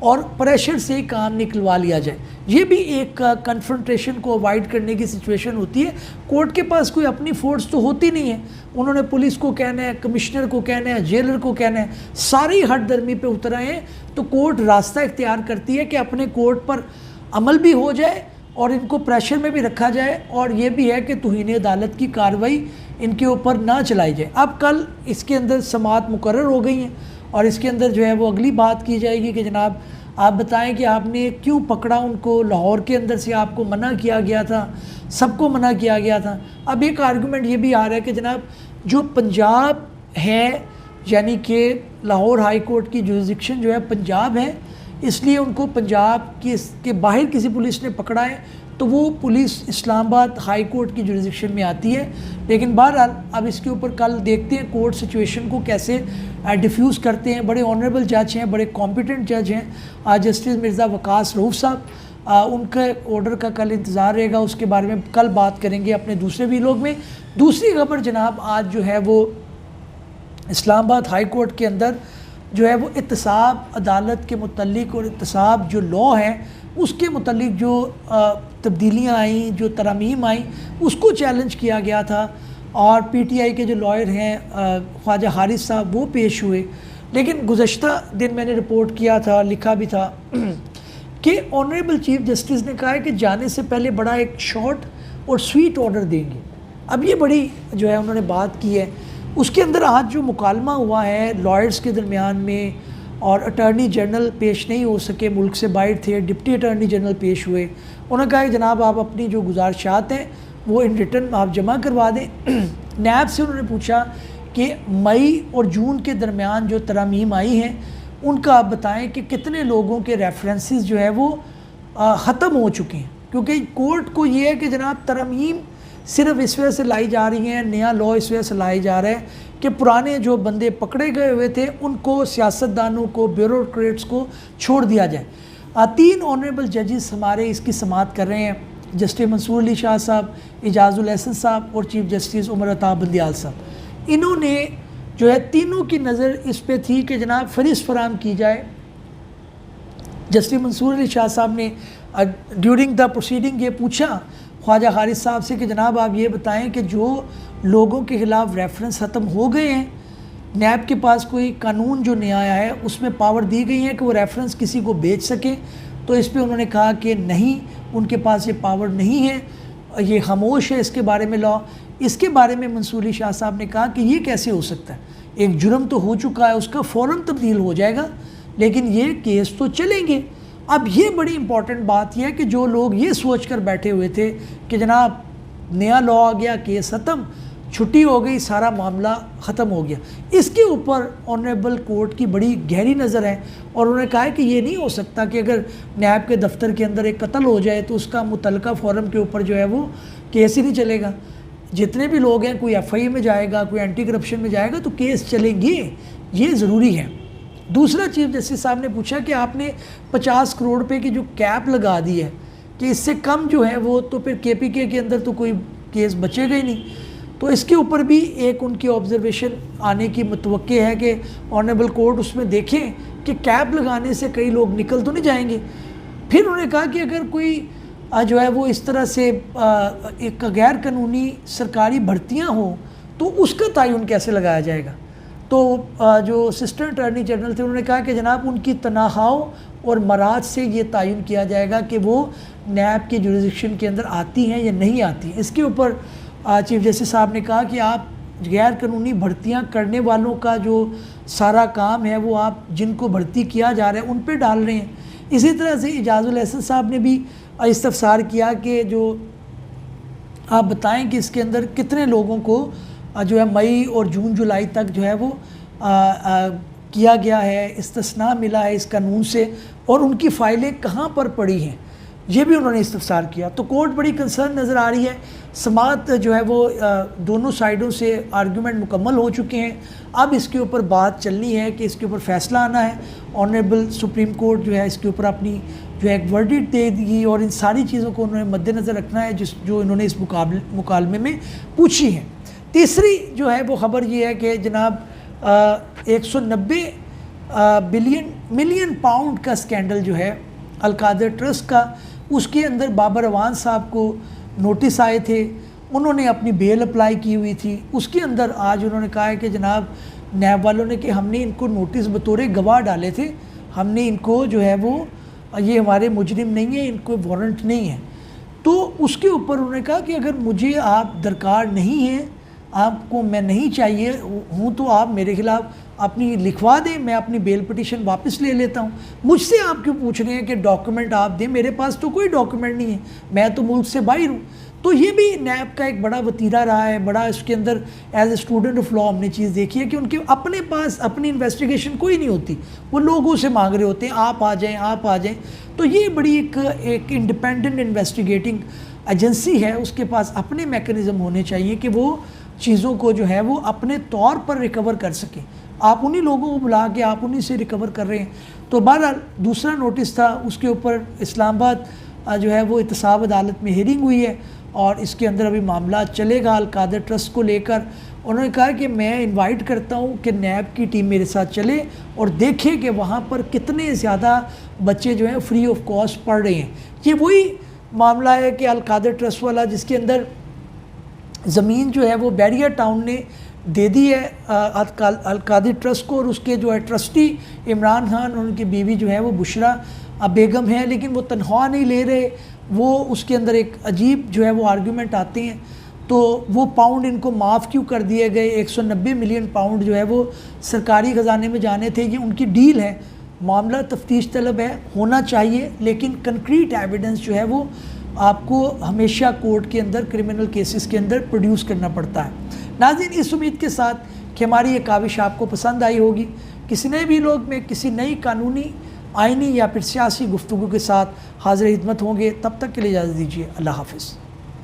اور پریشر سے کام نکلوا لیا جائے. یہ بھی ایک کنفرنٹیشن کو اوائڈ کرنے کی سچویشن ہوتی ہے. کورٹ کے پاس کوئی اپنی فورس تو ہوتی نہیں ہے, انہوں نے پولیس کو کہنا ہے, کمشنر کو کہنا ہے, جیلر کو کہنا ہے, ساری ہٹ درمی پہ اتر آئے ہیں. تو کورٹ راستہ اختیار کرتی ہے کہ اپنے کورٹ پر عمل بھی ہو جائے اور ان کو پریشر میں بھی رکھا جائے, اور یہ بھی ہے کہ توہین عدالت کی کارروائی ان کے اوپر نہ چلائی جائے. اب کل اس کے اندر سماعت مقرر ہو گئی ہیں اور اس کے اندر جو ہے وہ اگلی بات کی جائے گی کہ جناب آپ بتائیں کہ آپ نے کیوں پکڑا ان کو, لاہور کے اندر سے آپ کو منع کیا گیا تھا, سب کو منع کیا گیا تھا. اب ایک آرگومنٹ یہ بھی آ رہا ہے کہ جناب جو پنجاب ہے, یعنی کہ لاہور ہائی کورٹ کی جورسڈکشن جو ہے پنجاب ہے, اس لیے ان کو پنجاب کے باہر کسی پولیس نے پکڑا ہے تو وہ پولیس اسلام آباد ہائی کورٹ کی جورسڈکشن میں آتی ہے. لیکن بہرحال اب اس کے اوپر کل دیکھتے ہیں کورٹ سچویشن کو کیسے ڈیفیوز کرتے ہیں. بڑے آنریبل جج ہیں, بڑے کمپیٹنٹ جج ہیں جسٹس مرزا وقاص رؤوف صاحب, ان کا آرڈر کا کل انتظار رہے گا. اس کے بارے میں کل بات کریں گے اپنے دوسرے ویلاگ میں. دوسری خبر جناب آج جو ہے وہ اسلام آباد ہائی کورٹ کے اندر جو ہے وہ احتساب عدالت کے متعلق اور احتساب جو لاء ہے اس کے متعلق جو تبدیلیاں آئیں, جو ترامیم آئیں, اس کو چیلنج کیا گیا تھا. اور پی ٹی آئی کے جو لائر ہیں خواجہ حارث صاحب وہ پیش ہوئے. لیکن گزشتہ دن میں نے رپورٹ کیا تھا, لکھا بھی تھا کہ آنریبل چیف جسٹس نے کہا ہے کہ جانے سے پہلے بڑا ایک شارٹ اور سویٹ آرڈر دیں گے. اب یہ بڑی جو ہے انہوں نے بات کی ہے. اس کے اندر آج جو مکالمہ ہوا ہے لائرز کے درمیان میں, اور اٹارنی جنرل پیش نہیں ہو سکے, ملک سے باہر تھے, ڈپٹی اٹارنی جنرل پیش ہوئے. انہوں نے کہا کہ جناب آپ اپنی جو گزارشات ہیں وہ ان ریٹن آپ جمع کروا دیں. نیب سے انہوں نے پوچھا کہ مئی اور جون کے درمیان جو ترامیم آئی ہیں ان کا آپ بتائیں کہ کتنے لوگوں کے ریفرنسز جو ہے وہ ختم ہو چکے ہیں. کیونکہ کورٹ کو یہ ہے کہ جناب ترامیم صرف اس وجہ سے لائی جا رہی ہیں, نیا لاء اس وجہ سے لایا جا رہا ہے کہ پرانے جو بندے پکڑے گئے ہوئے تھے ان کو, سیاستدانوں کو, بیوروکریٹس کو چھوڑ دیا جائے. 3 آنریبل ججز ہمارے اس کی سماعت کر رہے ہیں, جسٹس منصور علی شاہ صاحب, اعجاز الاحسن صاحب اور چیف جسٹس عمر عطا بندیال صاحب. انہوں نے جو ہے تینوں کی نظر اس پہ تھی کہ جناب فہرست فراہم کی جائے. جسٹس منصور علی شاہ صاحب نے ڈیورنگ دا پروسیڈنگ یہ پوچھا خواجہ حارث صاحب سے کہ جناب آپ یہ بتائیں کہ جو لوگوں کے خلاف ریفرنس ختم ہو گئے ہیں, نیب کے پاس کوئی قانون جو نیا آیا ہے اس میں پاور دی گئی ہے کہ وہ ریفرنس کسی کو بیچ سکیں. تو اس پہ انہوں نے کہا کہ نہیں, ان کے پاس یہ پاور نہیں ہے, یہ خاموش ہے اس کے بارے میں لاء. اس کے بارے میں منصور علی شاہ صاحب نے کہا کہ یہ کیسے ہو سکتا ہے, ایک جرم تو ہو چکا ہے اس کا فوراً تبدیل ہو جائے گا, لیکن یہ کیس تو چلیں گے. اب یہ بڑی امپورٹنٹ بات یہ ہے کہ جو لوگ یہ سوچ کر بیٹھے ہوئے تھے کہ جناب نیا لاء آ گیا, کیس ختم, چھٹی ہو گئی, سارا معاملہ ختم ہو گیا, اس کے اوپر آنریبل کورٹ کی بڑی گہری نظر ہے. اور انہوں نے کہا ہے کہ یہ نہیں ہو سکتا کہ اگر نیب کے دفتر کے اندر ایک قتل ہو جائے تو اس کا متعلقہ فورم کے اوپر جو ہے وہ کیس ہی نہیں چلے گا. جتنے بھی لوگ ہیں, کوئی ایف آئی میں جائے گا, کوئی اینٹی کرپشن میں جائے گا تو کیس چلیں گے, یہ ضروری ہے. دوسرا چیف جسٹس صاحب نے پوچھا کہ آپ نے 50 کروڑ روپے کی جو کیپ لگا دی ہے کہ اس سے کم جو ہے وہ تو پھر کے پی کے اندر تو کوئی کیس بچے گا ہی نہیں. تو اس کے اوپر بھی ایک ان کی آبزرویشن آنے کی متوقع ہے کہ آنریبل کورٹ اس میں دیکھیں کہ کیپ لگانے سے کئی لوگ نکل تو نہیں جائیں گے. پھر انہوں نے کہا کہ اگر کوئی جو ہے وہ اس طرح سے ایک غیر قانونی سرکاری بھرتیاں ہوں تو اس کا تعین کیسے لگایا جائے گا. تو جو اسسٹنٹ اٹارنی جنرل تھے انہوں نے کہا کہ جناب ان کی تنخواہوں اور مراحل سے یہ تعین کیا جائے گا کہ وہ نیب کے جورسڈکشن کے اندر آتی ہیں یا نہیں آتی. اس کے اوپر چیف جسٹس صاحب نے کہا کہ آپ غیر قانونی بھرتیاں کرنے والوں کا جو سارا کام ہے وہ آپ جن کو بھرتی کیا جا رہا ہے ان پہ ڈال رہے ہیں. اسی طرح سے اعجاز الاحسن صاحب نے بھی استفسار کیا کہ جو آپ بتائیں کہ اس کے اندر کتنے لوگوں کو جو ہے مئی اور جون جولائی تک جو ہے وہ کیا گیا ہے, استثناء ملا ہے اس قانون سے, اور ان کی فائلیں کہاں پر پڑی ہیں, یہ بھی انہوں نے استفسار کیا. تو کورٹ بڑی کنسرن نظر آ رہی ہے. سماعت جو ہے وہ دونوں سائیڈوں سے آرگیومنٹ مکمل ہو چکے ہیں. اب اس کے اوپر بات چلنی ہے کہ اس کے اوپر فیصلہ آنا ہے. آنریبل سپریم کورٹ جو ہے اس کے اوپر اپنی جو ایک ورڈکٹ دے دی, اور ان ساری چیزوں کو انہوں نے مد نظر رکھنا ہے جو انہوں نے اس مکالمے میں پوچھی ہیں. تیسری جو ہے وہ خبر یہ ہے کہ جناب 190 ملین پاؤنڈ کا اسکینڈل جو ہے القادر ٹرسٹ کا، اس کے اندر بابر اعوان صاحب کو نوٹس آئے تھے، انہوں نے اپنی بیل اپلائی کی ہوئی تھی، اس کے اندر آج انہوں نے کہا ہے کہ جناب نیب والوں نے کہ ہم نے ان کو نوٹس بطور گواہ ڈالے تھے، ہم نے ان کو جو ہے وہ یہ ہمارے مجرم نہیں ہیں، ان کو وارنٹ نہیں ہے۔ تو اس کے اوپر انہوں نے کہا کہ اگر مجھے آپ درکار نہیں ہیں، آپ کو میں نہیں چاہیے ہوں، تو آپ میرے خلاف اپنی لکھوا دیں، میں اپنی بیل پٹیشن واپس لے لیتا ہوں۔ مجھ سے آپ کیوں پوچھ رہے ہیں کہ ڈاکومنٹ آپ دیں؟ میرے پاس تو کوئی ڈاکومنٹ نہیں ہے، میں تو ملک سے باہر ہوں۔ تو یہ بھی نیب کا ایک بڑا وتیرہ رہا ہے، بڑا اس کے اندر as a student of law ہم نے چیز دیکھی ہے کہ ان کے اپنے پاس اپنی انویسٹیگیشن کوئی نہیں ہوتی، وہ لوگوں سے مانگ رہے ہوتے ہیں آپ آ جائیں آپ آ جائیں۔ تو یہ بڑی ایک انڈیپینڈنٹ انویسٹیگیٹنگ ایجنسی ہے، اس کے پاس اپنے میکانزم ہونے چاہیے کہ وہ چیزوں کو جو ہے وہ اپنے طور پر ریکور کر سکیں۔ آپ انہی لوگوں کو بلا کے آپ انہی سے ریکور کر رہے ہیں۔ تو بہرحال دوسرا نوٹس تھا، اس کے اوپر اسلام آباد جو ہے وہ احتساب عدالت میں ہیرنگ ہوئی ہے، اور اس کے اندر ابھی معاملات چلے گا القادر ٹرسٹ کو لے کر۔ انہوں نے کہا کہ میں انوائٹ کرتا ہوں کہ نیب کی ٹیم میرے ساتھ چلے اور دیکھے کہ وہاں پر کتنے زیادہ بچے جو ہیں فری آف کاسٹ پڑھ رہے ہیں۔ یہ وہی معاملہ ہے کہ القادر ٹرسٹ والا جس کے اندر زمین جو ہے وہ بیریئر ٹاؤن نے دے دی ہے القادر ٹرسٹ کو، اور اس کے جو ہے ٹرسٹی عمران خان اور ان کی بیوی جو ہے وہ بشرا بیگم ہے، لیکن وہ تنخواہ نہیں لے رہے۔ وہ اس کے اندر ایک عجیب جو ہے وہ آرگیومنٹ آتے ہیں، تو وہ پاؤنڈ ان کو معاف کیوں کر دیے گئے؟ 190 ملین پاؤنڈ جو ہے وہ سرکاری خزانے میں جانے تھے، یہ ان کی ڈیل ہے۔ معاملہ تفتیش طلب ہے، ہونا چاہیے، لیکن کنکریٹ ایویڈنس جو ہے وہ آپ کو ہمیشہ کورٹ کے اندر کرمنل کیسز کے اندر پروڈیوس کرنا پڑتا ہے۔ ناظرین، اس امید کے ساتھ کہ ہماری یہ کاوش آپ کو پسند آئی ہوگی، کسی نئے بھی لوگ میں کسی نئی قانونی، آئینی یا پھر سیاسی گفتگو کے ساتھ حاضر خدمت ہوں گے۔ تب تک کے لیے اجازت دیجیے، اللہ حافظ۔